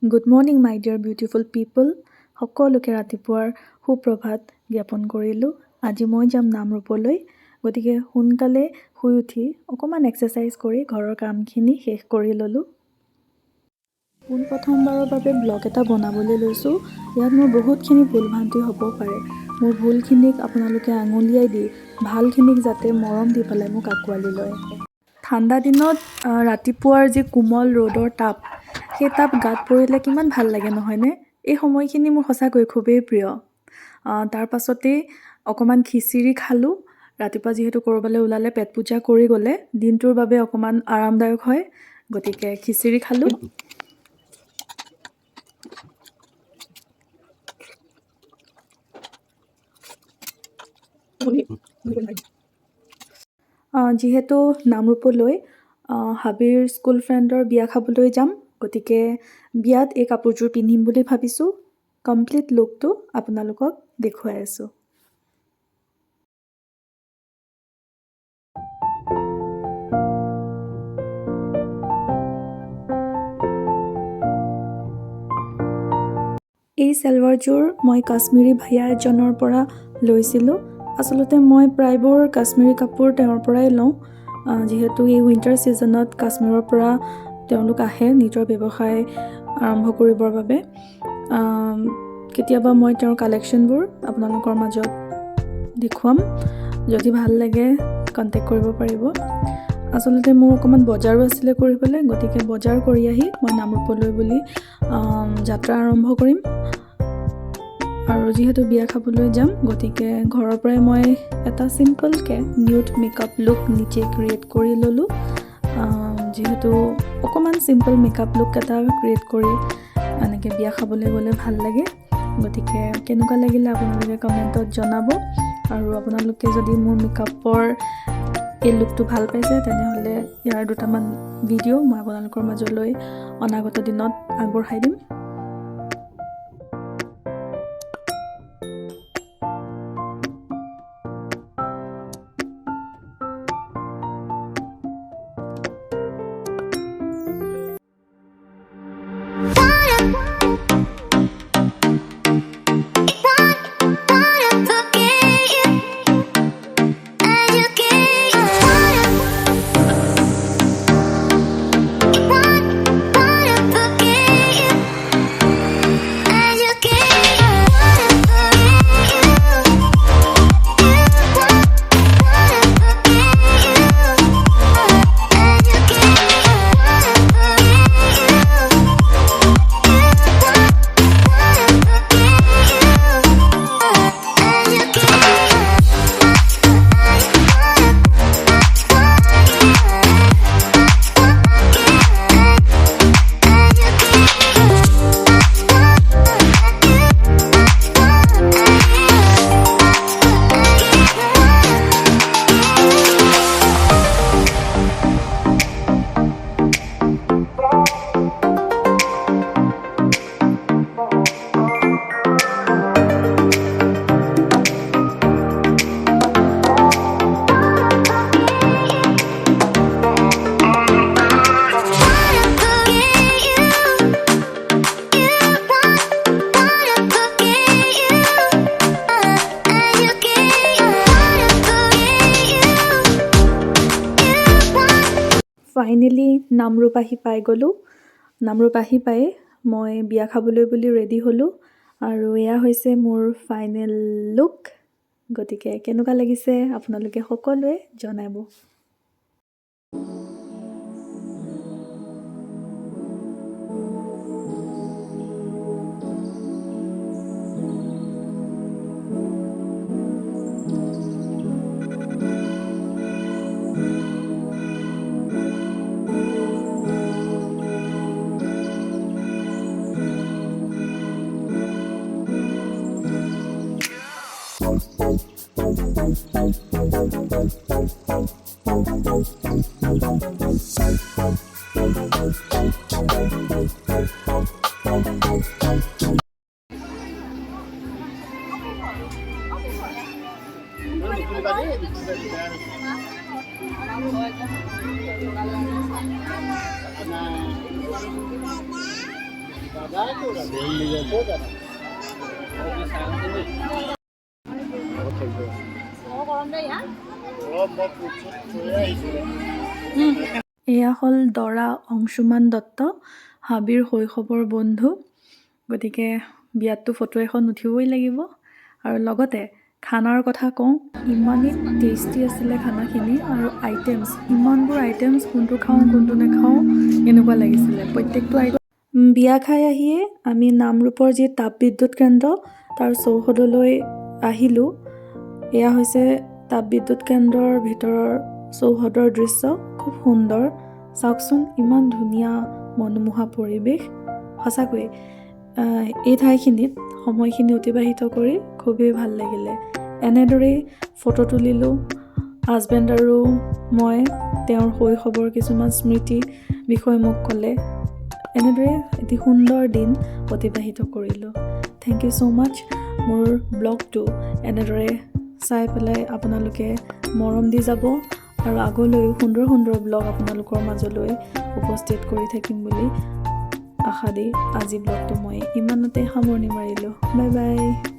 Good morning, my dear beautiful people. সকলোকে ৰাতিপুৱাৰ সুপ্ৰভাত জ্ঞাপন কৰিলোঁ। আজি মই যাম নামৰূপলৈ। গতিকে সোনকালে শুই উঠি অকণমান এক্সাৰচাইজ কৰি ঘৰৰ কামখিনি শেষ কৰি ল'লোঁ। পোনপ্ৰথমবাৰৰ বাবে ব্লগ এটা বনাবলৈ লৈছোঁ। ইয়াত মোৰ বহুতখিনি ভুল ভ্ৰান্তি হ'ব পাৰে। মোৰ ভুলখিনিক আপোনালোকে আঙুলিয়াই দি ভালখিনিক যাতে মৰম দি পেলাই মোক আঁকোৱালি লয়। ঠাণ্ডা দিনত ৰাতিপুৱাৰ যি কোমল ৰ'দৰ তাপ, সেই তাপ গাত পৰিলে কিমান ভাল লাগে নহয়নে? এই সময়খিনি মোৰ সঁচাকৈ খুবেই প্ৰিয়। তাৰ পাছতেই অকণমান খিচিৰি খালোঁ। ৰাতিপুৱা যিহেতু ক'ৰবালৈ ওলালে পেট পূজা কৰি গ'লে দিনটোৰ বাবে অকণমান আৰামদায়ক হয়। গতিকে খিচিৰি খালোঁ। যিহেতু নামৰূপলৈ হাবিৰ স্কুল ফ্ৰেণ্ডৰ বিয়া খাবলৈ যাম, গতিকে বিয়াত এই কাপোৰযোৰ পিন্ধিম বুলি ভাবিছোঁ। কমপ্লিট লুকটো আপোনালোকক দেখুৱাই আছোঁ। এই চেলৱাৰযোৰ মই কাশ্মীৰী ভাইয়া এজনৰ পৰা লৈছিলোঁ। আচলতে মই প্ৰায়বোৰ কাশ্মীৰী কাপোৰ তেওঁৰ পৰাই লওঁ, যিহেতু এই উইণ্টাৰ ছিজনত কাশ্মীৰৰ পৰা তেওঁলোক আহে নিজৰ ব্যৱসায় আৰম্ভ কৰিবৰ বাবে। কেতিয়াবা মই তেওঁৰ কালেকশ্যনবোৰ আপোনালোকৰ মাজত দেখুৱাম। যদি ভাল লাগে কণ্টেক্ট কৰিব পাৰিব। আচলতে মোৰ অকণমান বজাৰো আছিলে কৰিবলৈ, গতিকে বজাৰ কৰি আহি মই নামৰূপলৈ বুলি যাত্ৰা আৰম্ভ কৰিম। আৰু যিহেতু বিয়া খাবলৈ যাম, গতিকে ঘৰৰ পৰাই মই এটা চিম্পলকৈ নিউড মেকআপ লুক নিজে ক্ৰিয়েট কৰি ল'লোঁ। যিহেতু অকণমান চিম্পল মেকআপ লুক এটা ক্ৰিয়েট কৰি এনেকৈ বিয়া খাবলৈ গ'লে ভাল লাগে। গতিকে কেনেকুৱা লাগিলে আপোনালোকে কমেণ্টত জনাব। আৰু আপোনালোকে যদি মোৰ মেকআপৰ এই লুকটো ভাল পাইছে, তেনেহ'লে ইয়াৰ দুটামান ভিডিঅ' মই আপোনালোকৰ মাজলৈ অনাগত দিনত আগবঢ়াই দিম। ফাইনেলি নামৰূপ আহি পাই গ'লোঁ। নামৰূপ আহি পাই মই বিয়া খাবলৈ বুলি ৰেডি হ'লোঁ। আৰু এয়া হৈছে মোৰ ফাইনেল লুক। গতিকে কেনেকুৱা লাগিছে আপোনালোকে সকলোৱে জনাব। এয়া হ'ল দৰা অংশুমান দত্ত, হাবিৰ শৈশৱৰ বন্ধু। গতিকে বিয়াততো ফটো এখন উঠিবই লাগিব। আৰু লগতে খানাৰ কথা কওঁ, ইমানেই টেষ্টি আছিলে খানাখিনি আৰু আইটেমছ, ইমানবোৰ আইটেমছ, কোনটো খাওঁ কোনটো নাখাওঁ এনেকুৱা লাগিছিলে প্ৰত্যেকটো আইটেম। বিয়া খাই আহিয়ে আমি নামৰূপৰ যি তাপবিদ্যুৎ কেন্দ্ৰ তাৰ চৌহদলৈ আহিলোঁ। এয়া হৈছে তাপবিদ্যুৎ কেন্দ্ৰৰ ভিতৰৰ চৌহদৰ দৃশ্য, খুব সুন্দৰ। চাওকচোন ইমান ধুনীয়া মনোমোহা পৰিৱেশ। সঁচাকৈ এই ঠাইখিনিত সময়খিনি অতিবাহিত কৰি খুবেই ভাল লাগিলে। এনেদৰেই ফটো তুলিলোঁ হাজবেণ্ড আৰু মই। তেওঁৰ শৈশৱৰ কিছুমান স্মৃতি বিষয়ে মোক ক'লে। এনেদৰে এটি সুন্দৰ দিন অতিবাহিত কৰিলোঁ। থেংক ইউ ছ' মাছ। মোৰ ব্লগটো এনেদৰে চাই পেলাই আপোনালোকে মৰম দি যাব আৰু আগলৈও সুন্দৰ সুন্দৰ ব্লগ আপোনালোকৰ মাজলৈ উপস্থিত কৰি থাকিম বুলি আশা দি আজি ব্লগটো মই ইমানতে সামৰণি মাৰিলোঁ। Bye bye.